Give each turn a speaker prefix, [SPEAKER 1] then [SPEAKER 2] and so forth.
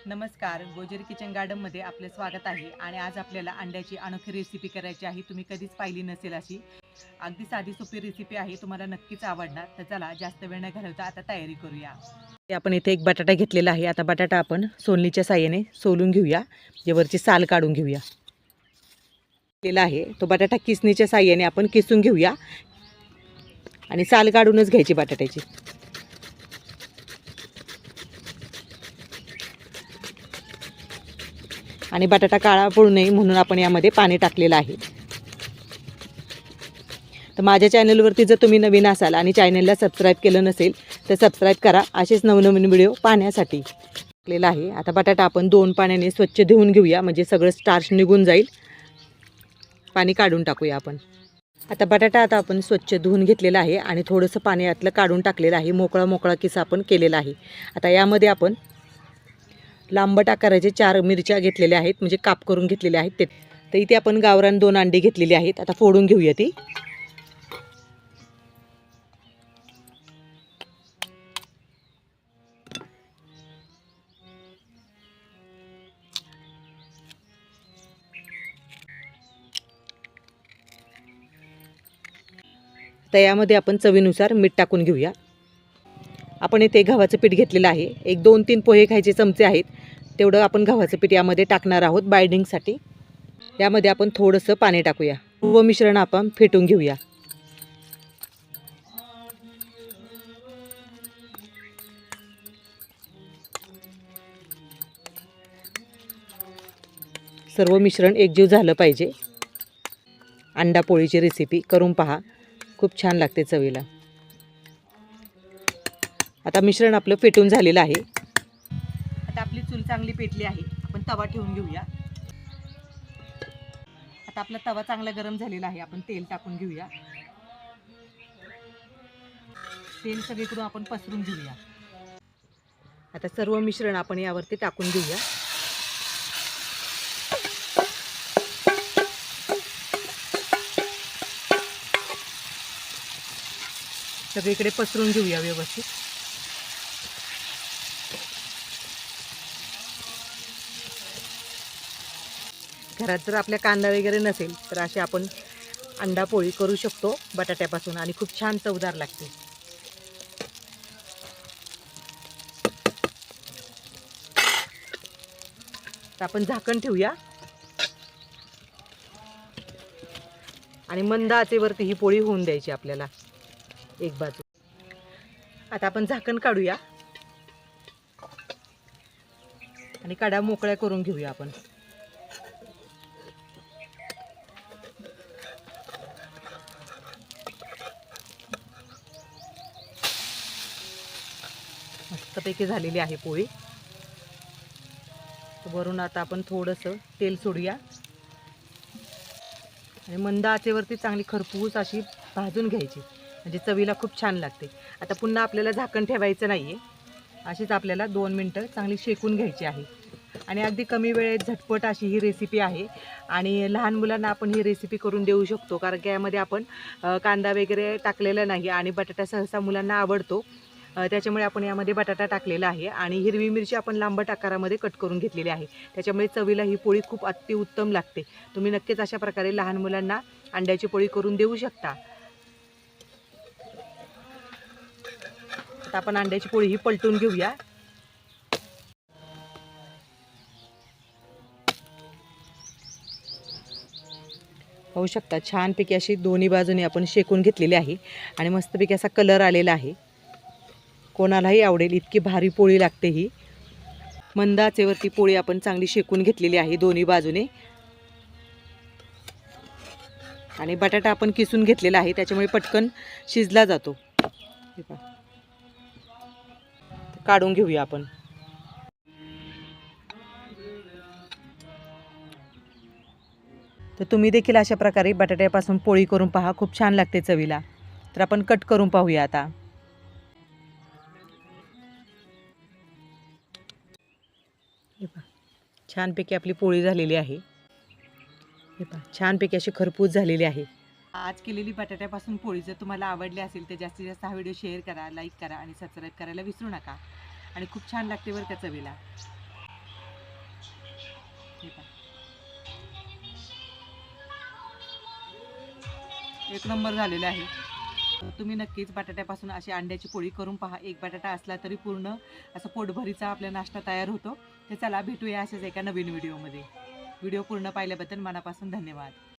[SPEAKER 1] नमस्कार, गोजेरी किचन गार्डनमध्ये आपले स्वागत आहे. आणि आज आपल्याला अंड्याची अनोखी रेसिपी करायची आहे. तुम्ही कधीच पाहिली नसेल अशी अगदी साधी सोपी रेसिपी आहे. तुम्हाला नक्कीच आवडणार. तर चला जास्त वेळ न घालवता आता तयारी करूया. आपण इथे एक बटाटा घेतलेला आहे. आता बटाटा आपण सोलणीच्या साहाय्याने सोलून घेऊया, जे वरची साल काढून घेऊया. आहे तो बटाटा किसणीच्या साहाय्याने आपण किसून घेऊया आणि साल काढूनच घ्यायची बटाट्याची. आणि बटाटा काळा पडू नये म्हणून आपण यामध्ये पाणी टाकलेलं आहे. तर माझ्या चॅनलवरती जर तुम्ही नवीन असाल आणि चॅनलला सबस्क्राईब केलं नसेल तर सबस्क्राईब करा, असेच नवनवीन व्हिडिओ पाहण्यासाठी. टाकलेला आहे. आता बटाटा आपण 2 पाण्याने स्वच्छ धुवून घेऊया, म्हणजे सगळं स्टार्च निघून जाईल. पाणी काढून टाकूया आपण. आता बटाटा आपण स्वच्छ धुवून घेतलेला आहे आणि थोडंसं पाणी यातलं काढून टाकलेलं आहे. मोकळा किस्सा आपण केलेला आहे. आता यामध्ये आपण लांबट आकाराचे 4 मिरच्या घेतलेल्या आहेत, म्हणजे काप करून घेतलेले आहेत ते. तर इथे आपण गावरान 2 अंडी घेतलेली आहेत. आता फोडून घेऊया ती. तर यामध्ये आपण चवीनुसार मीठ टाकून घेऊया. आपण इथे गव्हाचं पीठ घेतलेलं आहे. एक 2-3 पोहे खायचे चमचे आहेत, तेवढं आपण गव्हाचं पीठ यामध्ये टाकणार आहोत बाइंडिंगसाठी. यामध्ये आपण थोडंसं पाणी टाकूया व मिश्रण आपण फेटून घेऊया. सर्व मिश्रण एकजीव झालं पाहिजे. अंडा पोळीची रेसिपी करून पहा, खूप छान लागते चवीला. आता मिश्रण आपलं फेटून झालेलं आहे. आता आपली चूल चांगली पेटली आहे. आपण तवा ठेवून घेऊया. आता आपला तवा चांगला गरम झालेला आहे. आपण तेल टाकून घेऊया. तेल सगळीकडून आपण पसरून घेऊया. आता सर्व मिश्रण आपण यावरती टाकून घेऊया. सगळीकडे पसरून घेऊया व्यवस्थित. घरात जर आपल्या कांदा वगैरे नसेल तर अशी आपण अंडा पोळी करू शकतो बटाट्यापासून, आणि खूप छान चवदार लागते. तर आपण झाकण ठेवूया आणि मंद आचेवरती ही पोळी होऊन द्यायची आपल्याला एक बाजू. आता आपण झाकण काढूया आणि कडा मोकळ्या करून घेऊया आपण. मस्तपैकी झालेली आहे पोळी. वरून आता आपण थोडंसं तेल सोडूया आणि मंद आचेवरती चांगली खरपूस अशी भाजून घ्यायची, म्हणजे चवीला खूप छान लागते. आता पुन्हा आपल्याला झाकण ठेवायचं नाही आहे. अशीच आपल्याला 2 मिनटं चांगली शेकून घ्यायची आहे. आणि अगदी कमी वेळेत झटपट अशी ही रेसिपी आहे. आणि लहान मुलांना आपण ही रेसिपी करून देऊ शकतो, कारण की यामध्ये आपण कांदा वगैरे टाकलेला नाही आणि बटाटा सहसा मुलांना आवडतो. त्याच्यामुळे आपण यामध्ये बटाटा टाकलेला आहे. आणि हिरवी मिरची आपण लांबट आकारामध्ये कट करून घेतलेली आहे. त्याच्यामुळे चवीला ही पोळी खूप अतिउत्तम लागते. तुम्ही नक्कीच अशा प्रकारे लहान मुलांना अंड्याची पोळी करून देऊ शकता. आता आपण अंड्याची पोळी ही पलटून घेऊया. पाहू शकता छानपैकी अशी दोन्ही बाजूने आपण शेकून घेतलेली आहे आणि मस्तपैकी असा कलर आलेला आहे. कोणालाही आवडेल इतकी भारी पोळी लागते ही. मंद आचेवरती पोळी आपण चांगली शेकून घेतलेली आहे दोन्ही बाजूने. आणि बटाटा आपण किसून घेतलेला आहे, त्याच्यामुळे पटकन शिजला जातो. काढून घेऊया आपण. तर तुम्ही देखील अशा प्रकारे बटाट्यापासून पोळी करून पहा, खूप छान लागते चवीला. तर आपण कट करून पाहूया आता. छानपैकी आपली पोळी झालेली आहे. हे पहा छानपैकी अशी खरपूस झालेली आहे. आज केलेली बटाट्यापासून पोळी जर तुम्हाला आवडली असेल तर जास्तीत जास्त हा व्हिडिओ शेअर करा, लाईक करा आणि सबस्क्राईब करायला विसरू नका. आणि खूप छान लागते बरं का चवीला. एक नंबर झालेलं आहे. तुम्ही नक्कीच बटाट्यापासून अशी अंड्याची पोळी करून पहा. एक बटाटा असला तरी पूर्ण असं पोटभरीचा आपला नाश्ता तयार होतो. तर चला भेटूया अशाच एका नवीन व्हिडिओमध्ये. व्हिडिओ पूर्ण पाहिल्याबद्दल मनापासून धन्यवाद.